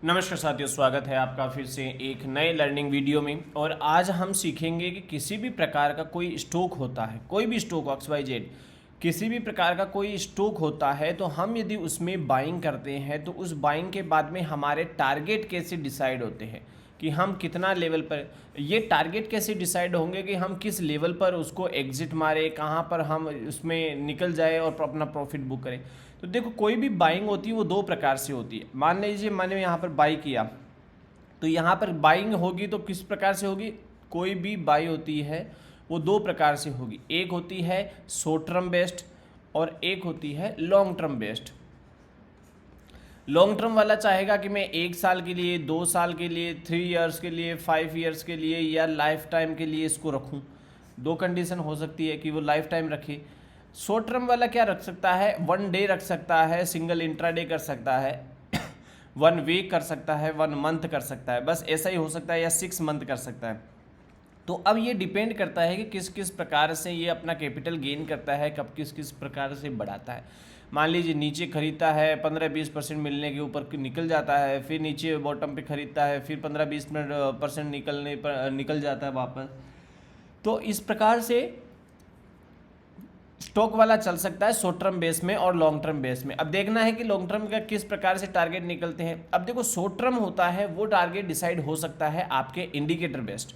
नमस्कार साथियों, स्वागत है आपका फिर से एक नए लर्निंग वीडियो में। और आज हम सीखेंगे कि किसी भी प्रकार का कोई स्टॉक होता है, कोई भी स्टॉक XYZ, किसी भी प्रकार का कोई स्टॉक होता है तो हम यदि उसमें बाइंग करते हैं तो उस बाइंग के बाद में हमारे टारगेट कैसे डिसाइड होते हैं कि हम कितना लेवल पर, ये टारगेट कैसे डिसाइड होंगे कि हम किस लेवल पर उसको एग्जिट मारे, कहाँ पर हम उसमें निकल जाए और अपना प्रॉफिट बुक करें। तो देखो, कोई भी बाइंग होती है वो दो प्रकार से होती है। मान लीजिए मैंने यहाँ पर बाई किया, तो यहाँ पर बाइंग होगी तो किस प्रकार से होगी। कोई भी बाई होती है वो दो प्रकार से होगी, एक होती है शॉर्ट टर्म बेस्ड और एक होती है long term based. Long term वाला चाहेगा कि मैं 1 साल के लिए, 2 साल के लिए, 3 इयर्स के लिए, 5 इयर्स के लिए या लाइफ टाइम के लिए इसको रखूं। दो कंडीशन हो सकती है कि वो लाइफ टाइम रखे। शॉर्ट टर्म वाला क्या रख सकता है, 1 डे रख सकता है, सिंगल इंट्राडे कर सकता है, 1 वीक कर सकता है, 1 मंथ कर सकता है, बस ऐसा ही हो सकता है, या 6 मंथ कर सकता है। तो अब ये डिपेंड करता है कि किस किस प्रकार से ये अपना कैपिटल गेन करता है, कब किस किस प्रकार से बढ़ाता है। मान लीजिए नीचे खरीदता है, 15-20% मिलने के ऊपर निकल जाता है, फिर नीचे बॉटम पे खरीदता है, फिर 15-20% निकलने पर निकल जाता है वापस। तो इस प्रकार से स्टॉक वाला चल सकता है शॉर्ट टर्म बेस में और लॉन्ग टर्म बेस में। अब देखना है कि लॉन्ग टर्म का किस प्रकार से टारगेट निकलते हैं। अब देखो, शॉर्ट टर्म होता है वो टारगेट डिसाइड हो सकता है आपके इंडिकेटर बेस्ड।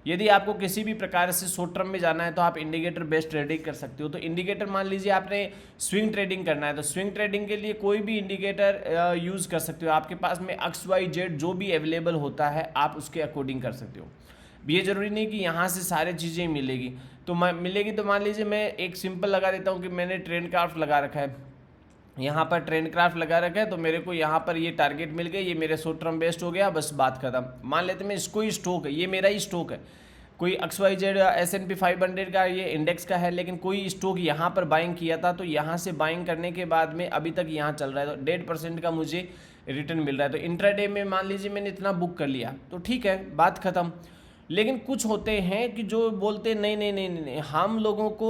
यदि आपको किसी भी प्रकार से शॉर्ट टर्म में जाना है तो आप इंडिकेटर बेस्ड ट्रेडिंग कर सकते हो। तो इंडिकेटर, मान लीजिए आपने स्विंग ट्रेडिंग करना है तो स्विंग ट्रेडिंग के लिए कोई भी इंडिकेटर यूज़ कर सकते हो। आपके पास में XYZ जो भी अवेलेबल होता है आप उसके अकॉर्डिंग कर सकते हो। ये जरूरी नहीं कि यहाँ से सारी चीज़ें मिलेगी तो मिलेगी। तो मान लीजिए मैं एक सिंपल लगा देता हूँ कि मैंने ट्रेंड क्राफ्ट लगा रखा है, यहाँ पर ट्रेंड क्राफ्ट लगा रखा है, तो मेरे को यहाँ पर ये टारगेट मिल गए, ये मेरे शॉर्ट टर्म बेस्ड हो गया, बस बात खत्म। मान लेते मैं इसको ही स्टॉक है, ये मेरा ही स्टॉक है, कोई XYZ S&P 500 का ये इंडेक्स का है, लेकिन कोई स्टॉक यहाँ पर बाइंग किया था तो यहाँ से बाइंग करने के बाद में अभी तक यहाँ चल रहा है तो 1.5% का मुझे रिटर्न मिल रहा है। तो इंट्राडे में मान लीजिए मैंने इतना बुक कर लिया तो ठीक है, बात खत्म। लेकिन कुछ होते हैं कि जो बोलते हैं नहीं नहीं नहीं नहीं, नहीं, हम लोगों को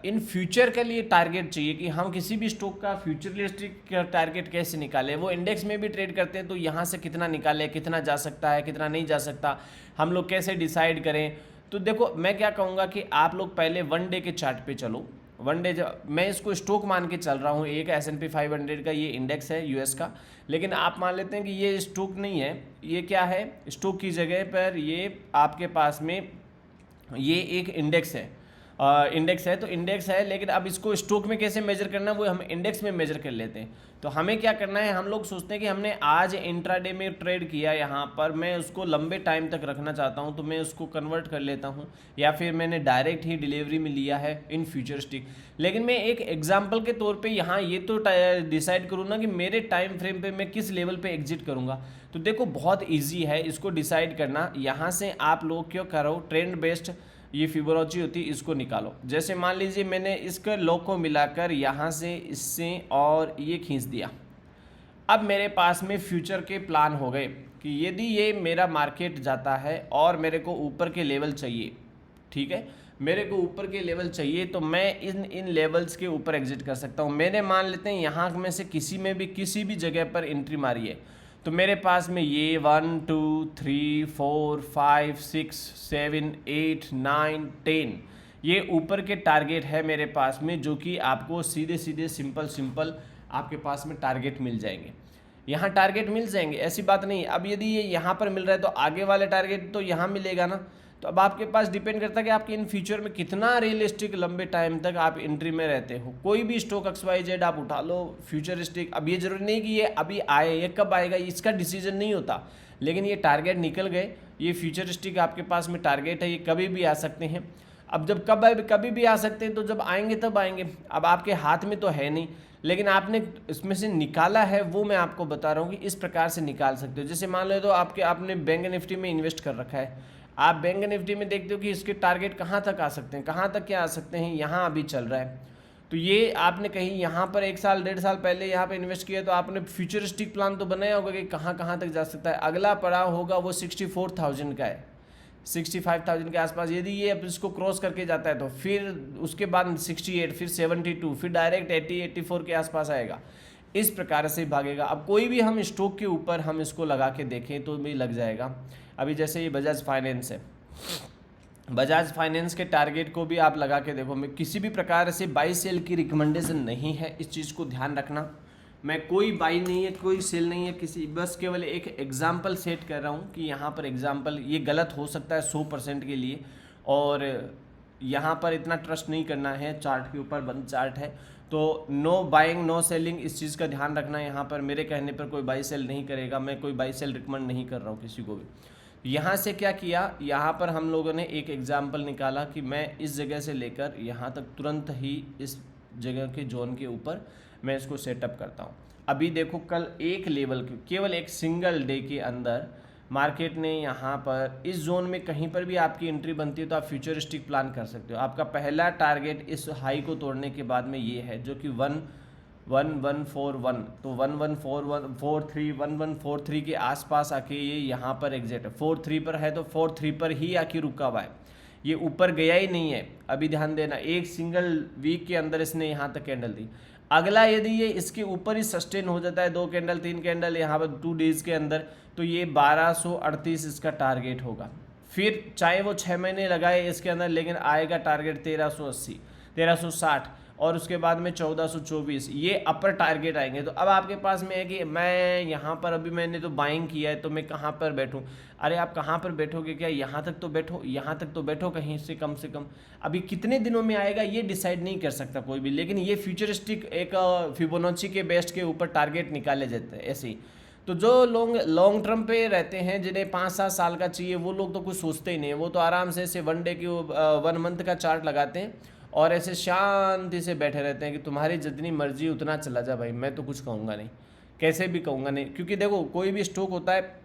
इन फ्यूचर के लिए टारगेट चाहिए कि हम किसी भी स्टॉक का फ्यूचरिस्टिक टारगेट कैसे निकालें। वो इंडेक्स में भी ट्रेड करते हैं तो यहाँ से कितना निकालें, कितना जा सकता है, कितना नहीं जा सकता, हम लोग कैसे डिसाइड करें। तो देखो, मैं क्या कहूँगा कि आप लोग पहले 1 डे के चार्ट पे चलो। 1 डे मैं इसको स्टॉक मान के चल रहा हूँ, एक S&P 500 का ये इंडेक्स है US का, लेकिन आप मान लेते हैं कि ये स्टॉक नहीं है, ये क्या है, स्टॉक की जगह पर ये आपके पास में ये एक इंडेक्स है। इंडेक्स है तो इंडेक्स है, लेकिन अब इसको स्टॉक में कैसे मेजर करना है वो हम इंडेक्स में मेजर कर लेते हैं। तो हमें क्या करना है, हम लोग सोचते हैं कि हमने आज इंट्राडे में ट्रेड किया, यहाँ पर मैं उसको लंबे टाइम तक रखना चाहता हूँ तो मैं उसको कन्वर्ट कर लेता हूँ, या फिर मैंने डायरेक्ट ही डिलीवरी में लिया है इन फ्यूचरिस्टिक। लेकिन मैं एक एग्जाम्पल के तौर पर यहाँ ये तो डिसाइड करूँ ना कि मेरे टाइम फ्रेम पर मैं किस लेवल पर एग्जिट करूँगा। तो देखो, बहुत ईजी है इसको डिसाइड करना। यहाँ से आप लोग क्यों करो, ट्रेंड बेस्ड ये फिबोनाची होती है, इसको निकालो। जैसे मान लीजिए मैंने इसके लो को मिलाकर यहाँ से इससे और ये खींच दिया। अब मेरे पास में फ्यूचर के प्लान हो गए कि यदि ये मेरा मार्केट जाता है और मेरे को ऊपर के लेवल चाहिए, ठीक है, मेरे को ऊपर के लेवल चाहिए तो मैं इन लेवल्स के ऊपर एग्जिट कर सकता हूँ। मैंने मान लेते हैं यहाँ में से किसी भी जगह पर एंट्री मारी है तो मेरे पास में ये 1 2 3 4 5 6 7 8 9 10 ये ऊपर के टारगेट है मेरे पास में, जो कि आपको सीधे सीधे सिंपल आपके पास में टारगेट मिल जाएंगे। यहाँ टारगेट मिल जाएंगे, ऐसी बात नहीं। अब यदि ये यहाँ पर मिल रहा है तो आगे वाले टारगेट तो यहाँ मिलेगा ना। तो अब आपके पास डिपेंड करता है कि आपके इन फ्यूचर में कितना रियलिस्टिक लंबे टाइम तक आप एंट्री में रहते हो। कोई भी स्टॉक XYZ आप उठा लो फ्यूचरिस्टिक, अब ये जरूरी नहीं कि ये अभी आए, ये कब आएगा इसका डिसीजन नहीं होता, लेकिन ये टारगेट निकल गए, ये फ्यूचरिस्टिक आपके पास में टारगेट है, ये कभी भी आ सकते हैं। अब जब कभी भी आ सकते हैं तो जब आएंगे तब आएंगे, अब आपके हाथ में तो है नहीं, लेकिन आपने इसमें से निकाला है वो मैं आपको बता रहा हूँ कि इस प्रकार से निकाल सकते हो। जैसे मान लो तो आपने बैंक निफ्टी में इन्वेस्ट कर रखा है, आप बैंक निफ्टी में देखते हो कि इसके टारगेट कहाँ तक आ सकते हैं, कहाँ तक क्या आ सकते हैं, यहाँ अभी चल रहा है। तो ये आपने कहीं यहाँ पर 1 साल 1.5 साल पहले यहाँ पे इन्वेस्ट किया तो आपने फ्यूचरिस्टिक प्लान तो बनाया होगा कि कहाँ कहाँ तक जा सकता है। अगला पड़ाव होगा वो 64,000 का है, 65,000 के आसपास। यदि ये अब इसको क्रॉस करके जाता है तो फिर उसके बाद 68, फिर 72, फिर डायरेक्ट 80 84 के आसपास आएगा। इस प्रकार से भागेगा। अब कोई भी हम स्टॉक के ऊपर हम इसको लगा के देखें तो भी लग जाएगा। अभी जैसे ये बजाज फाइनेंस है, बजाज फाइनेंस के टारगेट को भी आप लगा के देखो। मैं किसी भी प्रकार से बाई सेल की रिकमेंडेशन नहीं है, इस चीज़ को ध्यान रखना। मैं कोई बाई नहीं है, कोई सेल नहीं है, किसी बस केवल एक एग्जाम्पल सेट कर रहा हूँ कि यहाँ पर एग्जाम्पल ये गलत हो सकता है 100% के लिए, और यहाँ पर इतना ट्रस्ट नहीं करना है। चार्ट के ऊपर बंद चार्ट है तो नो बाइंग नो सेलिंग, इस चीज़ का ध्यान रखना। यहाँ पर मेरे कहने पर कोई बाई सेल नहीं करेगा, मैं कोई बाई सेल रिकमेंड नहीं कर रहा हूँ किसी को भी। यहाँ से क्या किया, यहाँ पर हम लोगों ने एक एग्जाम्पल निकाला कि मैं इस जगह से लेकर यहाँ तक तुरंत ही इस जगह के जोन के ऊपर मैं इसको सेटअप करता हूँ। अभी देखो कल एक लेवल के केवल एक सिंगल डे के अंदर मार्केट ने यहाँ पर इस जोन में कहीं पर भी आपकी एंट्री बनती है तो आप फ्यूचरिस्टिक प्लान कर सकते हो। आपका पहला टारगेट इस हाई को तोड़ने के बाद में ये है जो कि 1141, तो 1143 के आसपास आके ये यहाँ पर एग्जिट है। 43 पर है तो 43 पर ही आके रुका हुआ है, ये ऊपर गया ही नहीं है। अभी ध्यान देना, एक सिंगल वीक के अंदर इसने यहाँ तक कैंडल दी। अगला यदि ये इसके ऊपर ही सस्टेन हो जाता है 2 कैंडल 3 कैंडल यहाँ पर 2 डेज के अंदर, तो ये 1238 इसका टारगेट होगा। फिर चाहे वो 6 महीने लगाए इसके अंदर, लेकिन आएगा टारगेट 1380 1360 और उसके बाद में 1424, ये अपर टारगेट आएंगे। तो अब आपके पास में है कि मैं यहाँ पर अभी मैंने तो बाइंग किया है तो मैं कहाँ पर बैठूँ। अरे आप कहाँ पर बैठोगे, क्या यहाँ तक तो बैठो, यहाँ तक तो बैठो कहीं से कम। अभी कितने दिनों में आएगा ये डिसाइड नहीं कर सकता कोई भी, लेकिन ये फ्यूचरिस्टिक एक फिबोनाची के बेस्ट के ऊपर टारगेट निकाले जाते हैं ऐसे ही। तो जो लोग लॉन्ग टर्म पे रहते हैं, जिन्हें 5-7 साल का चाहिए, वो लोग तो कुछ सोचते ही नहीं है। वो तो आराम से ऐसे 1 डे की 1 मंथ का चार्ट लगाते हैं और ऐसे शांति से बैठे रहते हैं कि तुम्हारी जितनी मर्जी उतना चला जा भाई, मैं तो कुछ कहूँगा नहीं, कैसे भी कहूँगा नहीं। क्योंकि देखो कोई भी स्टॉक होता है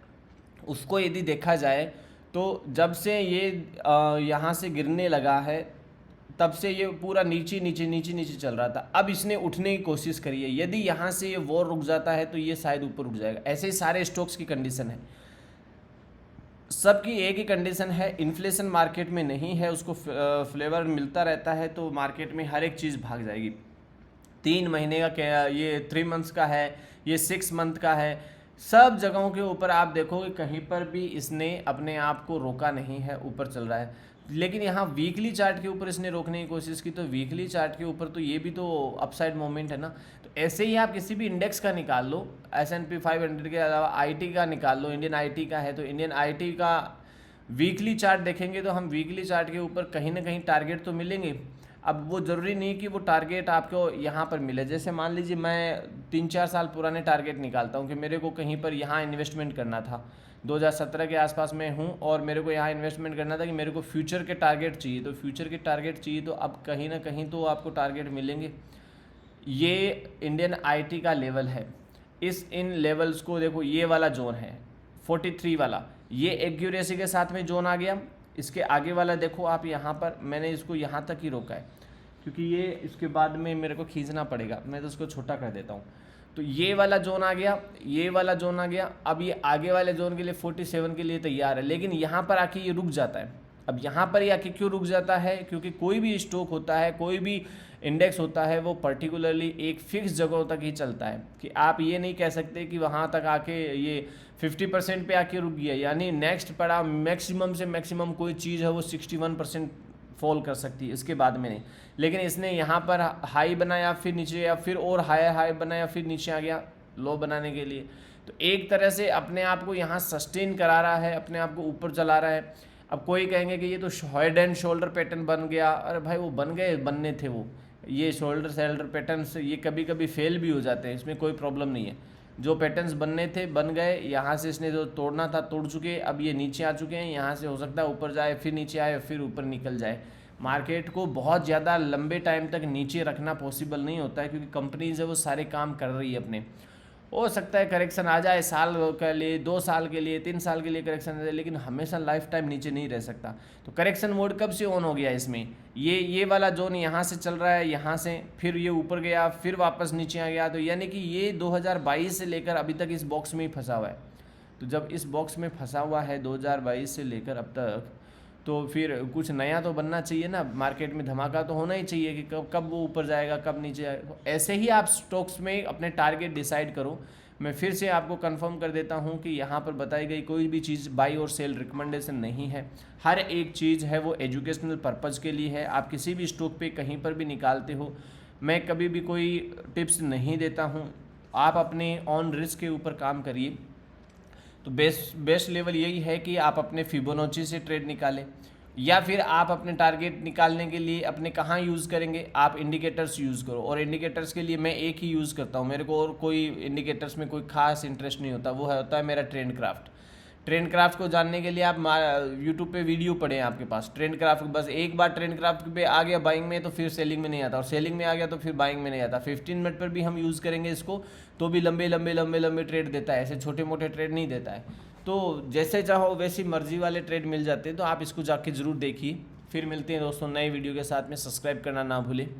उसको यदि देखा जाए तो जब से ये यहाँ से गिरने लगा है तब से ये पूरा नीचे चल रहा था। अब इसने उठने की कोशिश करी है, यदि यहाँ से ये वॉर रुक जाता है तो ये शायद ऊपर उठ जाएगा। ऐसे ही सारे स्टॉक्स की कंडीशन है, सबकी एक ही कंडीशन है। इन्फ्लेशन मार्केट में नहीं है, उसको फ्लेवर मिलता रहता है तो मार्केट में हर एक चीज़ भाग जाएगी। 3 महीने का क्या, ये 3 मंथ्स का है, ये 6 मंथ का है, सब जगहों के ऊपर आप देखोगे कहीं पर भी इसने अपने आप को रोका नहीं है, ऊपर चल रहा है। लेकिन यहाँ वीकली चार्ट के ऊपर इसने रोकने की कोशिश की, तो वीकली चार्ट के ऊपर तो ये भी तो अपसाइड मोमेंट है ना। तो ऐसे ही आप किसी भी इंडेक्स का निकाल लो, S&P 500 के अलावा आईटी का निकाल लो, इंडियन आईटी का है तो इंडियन आईटी का वीकली चार्ट देखेंगे तो हम वीकली चार्ट के ऊपर कहीं ना कहीं टारगेट तो मिलेंगे। अब वो ज़रूरी नहीं कि वो टारगेट आपको यहाँ पर मिले। जैसे मान लीजिए मैं 3-4 साल पुराने टारगेट निकालता हूँ कि मेरे को कहीं पर यहाँ इन्वेस्टमेंट करना था, 2017 के आसपास में हूँ और मेरे को यहाँ इन्वेस्टमेंट करना था कि मेरे को फ्यूचर के टारगेट चाहिए, तो फ्यूचर के टारगेट चाहिए तो अब कहीं ना कहीं तो आपको टारगेट मिलेंगे। ये इंडियन आईटी का लेवल है, इन लेवल्स को देखो, ये वाला जोन है 43 वाला, ये एक्यूरेसी के साथ में जोन आ गया। इसके आगे वाला देखो आप, यहाँ पर मैंने इसको यहाँ तक ही रोका है क्योंकि ये इसके बाद में मेरे को खींचना पड़ेगा, मैं तो उसको छोटा कर देता हूँ। तो ये वाला जोन आ गया, ये वाला जोन आ गया। अब ये आगे वाले जोन के लिए 47 के लिए तैयार है, लेकिन यहाँ पर आके ये रुक जाता है। अब यहाँ पर ये आके क्यों रुक जाता है, क्योंकि कोई भी स्टॉक होता है, कोई भी इंडेक्स होता है, वो पर्टिकुलरली एक फिक्स जगहों तक ही चलता है कि आप ये नहीं कह सकते कि वहाँ तक आके ये 50% पे आके रुक गया, यानी नेक्स्ट पड़ा मैक्सिमम से मैक्सिमम कोई चीज़ है वो 61% फॉल कर सकती है, इसके बाद में नहीं। लेकिन इसने यहाँ पर हाई बनाया, फिर नीचे या फिर और हाई बनाया, फिर नीचे आ गया लो बनाने के लिए। तो एक तरह से अपने आप को यहाँ सस्टेन करा रहा है, अपने आप को ऊपर चला रहा है। अब कोई कहेंगे कि ये तो हेड एंड शोल्डर पैटर्न बन गया, अरे भाई वो बन गए, बनने थे वो, ये शोल्डर पैटर्न्स ये कभी कभी फेल भी हो जाते हैं, इसमें कोई प्रॉब्लम नहीं है। जो पैटर्न्स बनने थे बन गए, यहाँ से इसने जो तोड़ना था तोड़ चुके, अब ये नीचे आ चुके हैं, यहाँ से हो सकता है ऊपर जाए, फिर नीचे आए, फिर ऊपर निकल जाए। मार्केट को बहुत ज़्यादा लंबे टाइम तक नीचे रखना पॉसिबल नहीं होता है, क्योंकि कंपनीज है वो सारे काम कर रही है अपने। हो सकता है करेक्शन आ जाए साल के लिए, 2 साल के लिए, 3 साल के लिए करेक्शन आ जाए, लेकिन हमेशा लाइफ टाइम नीचे नहीं रह सकता। तो करेक्शन मोड कब से ऑन हो गया इसमें, ये वाला जोन यहाँ से चल रहा है, यहाँ से फिर ये ऊपर गया, फिर वापस नीचे आ गया। तो यानी कि ये 2022 से लेकर अभी तक इस बॉक्स में ही फंसा हुआ है। तो जब इस बॉक्स में फंसा हुआ है 2022 से लेकर अब तक, तो फिर कुछ नया तो बनना चाहिए ना, मार्केट में धमाका तो होना ही चाहिए कि कब कब वो ऊपर जाएगा कब नीचे जाएगा। ऐसे ही आप स्टॉक्स में अपने टारगेट डिसाइड करो। मैं फिर से आपको कंफर्म कर देता हूं कि यहाँ पर बताई गई कोई भी चीज़ बाई और सेल रिकमेंडेशन नहीं है। हर एक चीज़ है वो एजुकेशनल पर्पज़ के लिए है। आप किसी भी स्टॉक पे कहीं पर भी निकालते हो, मैं कभी भी कोई टिप्स नहीं देता हूँ। आप अपने ऑन रिस्क के ऊपर काम करिए। तो बेस्ट लेवल यही है कि आप अपने फिबोनाची से ट्रेड निकालें, या फिर आप अपने टारगेट निकालने के लिए अपने कहाँ यूज़ करेंगे, आप इंडिकेटर्स यूज़ करो। और इंडिकेटर्स के लिए मैं एक ही यूज़ करता हूँ, मेरे को और कोई इंडिकेटर्स में कोई खास इंटरेस्ट नहीं होता, वो होता है मेरा ट्रेंड क्राफ्ट। ट्रेंड क्राफ्ट को जानने के लिए आप यूट्यूब पे वीडियो पढ़ें आपके पास। ट्रेंड क्राफ्ट बस एक बार ट्रेंड क्राफ्ट पे आ गया बाइंग में तो फिर सेलिंग में नहीं आता, और सेलिंग में आ गया तो फिर बाइंग में नहीं आता। 15 मिनट पर भी हम यूज़ करेंगे इसको तो भी लंबे लंबे लंबे लंबे ट्रेड देता है, ऐसे छोटे मोटे ट्रेड नहीं देता है। तो जैसे चाहो वैसी मर्जी वाले ट्रेड मिल जाते हैं, तो आप इसको जाके ज़रूर देखिए। फिर मिलते हैं दोस्तों नए वीडियो के साथ में। सब्सक्राइब करना ना भूलें।